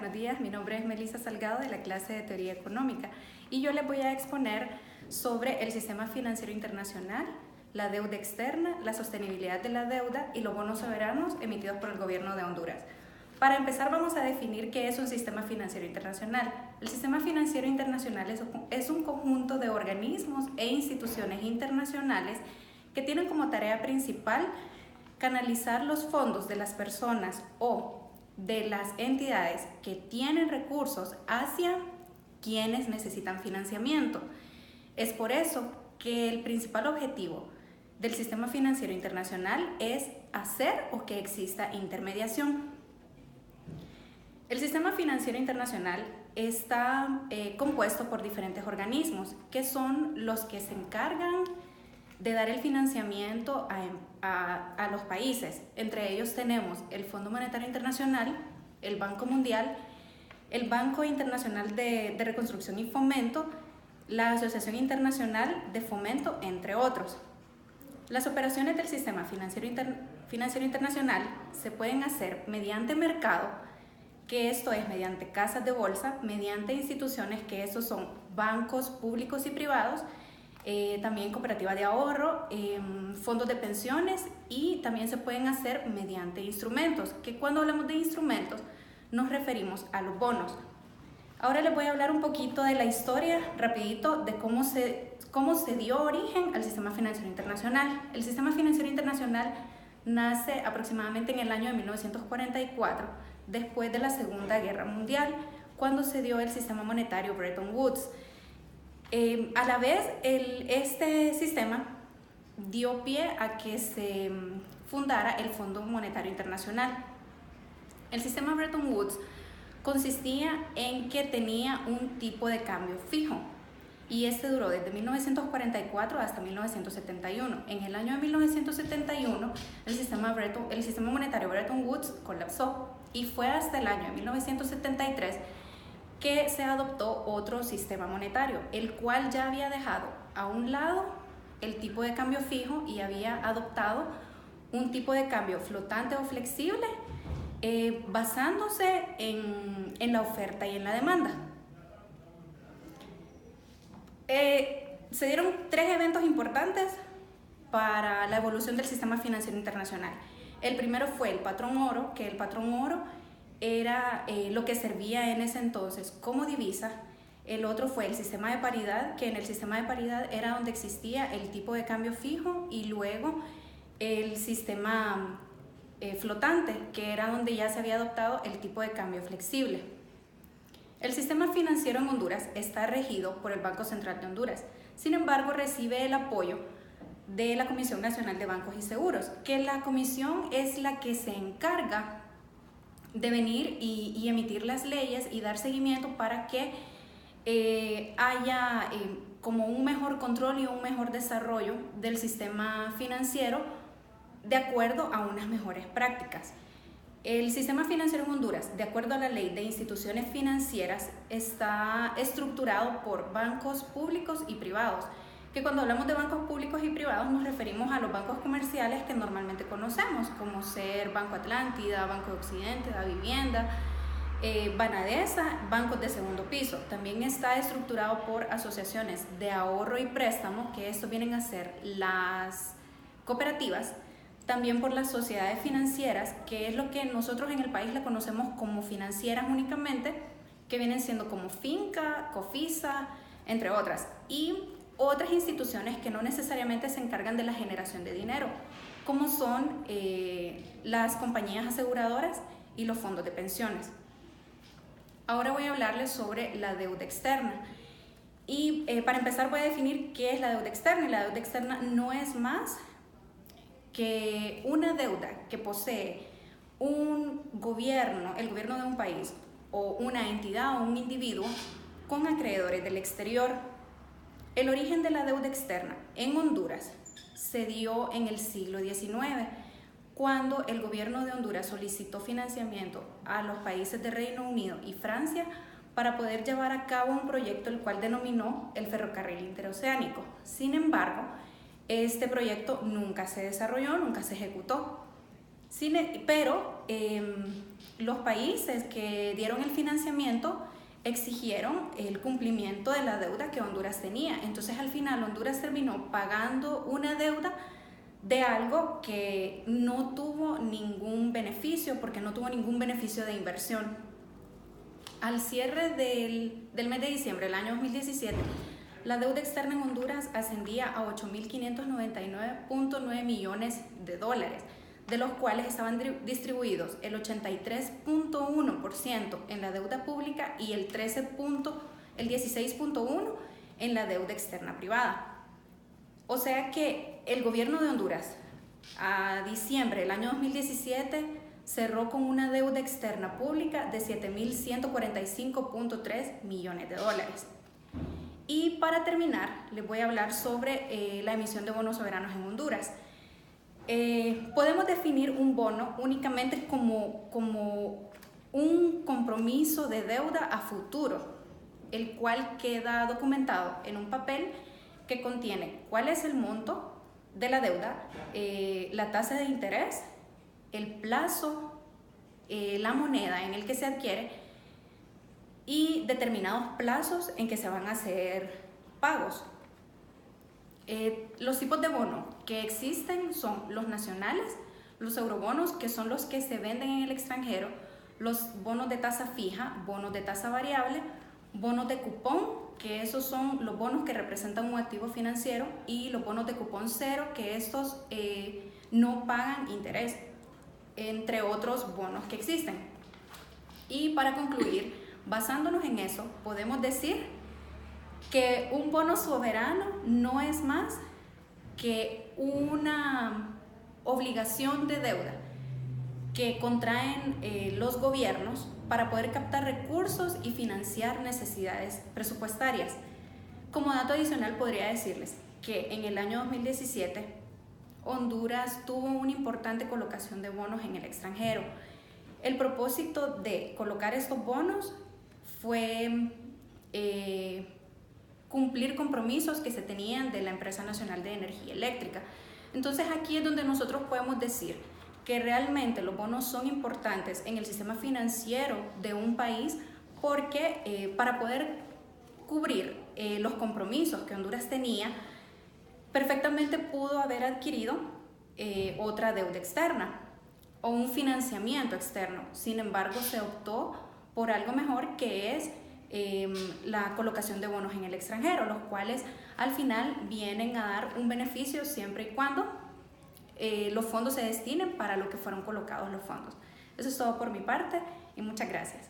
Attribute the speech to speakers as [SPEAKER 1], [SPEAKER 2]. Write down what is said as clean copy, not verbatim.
[SPEAKER 1] buenos días. Mi nombre es Melissa Salgado de la clase de Teoría Económica y yo les voy a exponer sobre el sistema financiero internacional, la deuda externa, la sostenibilidad de la deuda y los bonos soberanos emitidos por el gobierno de Honduras. Para empezar, vamos a definir qué es un sistema financiero internacional. El sistema financiero internacional es un conjunto de organismos e instituciones internacionales que tienen como tarea principal canalizar los fondos de las personas o de las entidades que tienen recursos hacia quienes necesitan financiamiento. Es por eso que el principal objetivo del sistema financiero internacional es hacer o que exista intermediación. El sistema financiero internacional está compuesto por diferentes organismos que son los que se encargan de dar el financiamiento a los países. Entre ellos tenemos el Fondo Monetario Internacional, el Banco Mundial, el Banco Internacional de Reconstrucción y Fomento, la Asociación Internacional de Fomento, entre otros. Las operaciones del sistema financiero internacional se pueden hacer mediante mercado, que esto es mediante casas de bolsa, mediante instituciones que estos son bancos públicos y privados, también cooperativas de ahorro, fondos de pensiones, y también se pueden hacer mediante instrumentos, que cuando hablamos de instrumentos nos referimos a los bonos. Ahora les voy a hablar un poquito de la historia, rapidito, de cómo se dio origen al sistema financiero internacional. El sistema financiero internacional nace aproximadamente en el año de 1944, después de la Segunda Guerra Mundial, cuando se dio el sistema monetario Bretton Woods. A la vez, este sistema dio pie a que se fundara el Fondo Monetario Internacional. El sistema Bretton Woods consistía en que tenía un tipo de cambio fijo y este duró desde 1944 hasta 1971. En el año de 1971, el sistema monetario Bretton Woods colapsó y fue hasta el año de 1973 que se adoptó otro sistema monetario, el cual ya había dejado a un lado el tipo de cambio fijo y había adoptado un tipo de cambio flotante o flexible, basándose en la oferta y en la demanda. Se dieron tres eventos importantes para la evolución del sistema financiero internacional. El primero fue el patrón oro, que el patrón oro era lo que servía en ese entonces como divisa. El otro fue el sistema de paridad, que en el sistema de paridad era donde existía el tipo de cambio fijo, y luego el sistema flotante, que era donde ya se había adoptado el tipo de cambio flexible. El sistema financiero en Honduras está regido por el Banco Central de Honduras. Sin embargo, recibe el apoyo de la Comisión Nacional de Bancos y Seguros, que la comisión es la que se encarga de venir y emitir las leyes y dar seguimiento para que haya como un mejor control y un mejor desarrollo del sistema financiero de acuerdo a unas mejores prácticas. El sistema financiero en Honduras, de acuerdo a la ley de instituciones financieras, está estructurado por bancos públicos y privados, que cuando hablamos de bancos públicos y privados nos referimos a los bancos comerciales que normalmente conocemos, como ser Banco Atlántida, Banco de Occidente, Da Vivienda, Banadesa, bancos de segundo piso. También está estructurado por asociaciones de ahorro y préstamo, que estos vienen a ser las cooperativas, también por las sociedades financieras, que es lo que nosotros en el país le conocemos como financieras únicamente, que vienen siendo como Finca, Cofisa, entre otras, y otras instituciones que no necesariamente se encargan de la generación de dinero, como son las compañías aseguradoras y los fondos de pensiones. Ahora voy a hablarles sobre la deuda externa. Y para empezar voy a definir qué es la deuda externa. Y la deuda externa no es más que una deuda que posee un gobierno, el gobierno de un país, o una entidad o un individuo con acreedores del exterior. El origen de la deuda externa en Honduras se dio en el siglo XIX, cuando el gobierno de Honduras solicitó financiamiento a los países de Reino Unido y Francia para poder llevar a cabo un proyecto el cual denominó el ferrocarril interoceánico. Sin embargo, este proyecto nunca se desarrolló, nunca se ejecutó. Pero los países que dieron el financiamiento exigieron el cumplimiento de la deuda que Honduras tenía. Entonces al final Honduras terminó pagando una deuda de algo que no tuvo ningún beneficio, porque no tuvo ningún beneficio de inversión. Al cierre del mes de diciembre del año 2017, la deuda externa en Honduras ascendía a 8.599.9 millones de dólares, de los cuales estaban distribuidos el 83.1% en la deuda pública y el 16.1% en la deuda externa privada. O sea que el gobierno de Honduras a diciembre del año 2017 cerró con una deuda externa pública de 7.145.3 millones de dólares. Y para terminar, les voy a hablar sobre la emisión de bonos soberanos en Honduras. Podemos definir un bono únicamente como un compromiso de deuda a futuro, el cual queda documentado en un papel que contiene cuál es el monto de la deuda, la tasa de interés, el plazo, la moneda en el que se adquiere y determinados plazos en que se van a hacer pagos. Los tipos de bono que existen son los nacionales, los eurobonos, que son los que se venden en el extranjero, los bonos de tasa fija, bonos de tasa variable, bonos de cupón, que esos son los bonos que representan un activo financiero, y los bonos de cupón cero, que estos no pagan interés, entre otros bonos que existen. Y para concluir, basándonos en eso, podemos decir que un bono soberano no es más que una obligación de deuda que contraen los gobiernos para poder captar recursos y financiar necesidades presupuestarias. Como dato adicional podría decirles que en el año 2017 Honduras tuvo una importante colocación de bonos en el extranjero. El propósito de colocar estos bonos fue cumplir compromisos que se tenían de la Empresa Nacional de Energía Eléctrica. Entonces aquí es donde nosotros podemos decir que realmente los bonos son importantes en el sistema financiero de un país, porque para poder cubrir los compromisos que Honduras tenía, perfectamente pudo haber adquirido otra deuda externa o un financiamiento externo. Sin embargo, se optó por algo mejor, que es la colocación de bonos en el extranjero, los cuales al final vienen a dar un beneficio siempre y cuando los fondos se destinen para lo que fueron colocados los fondos. Eso es todo por mi parte y muchas gracias.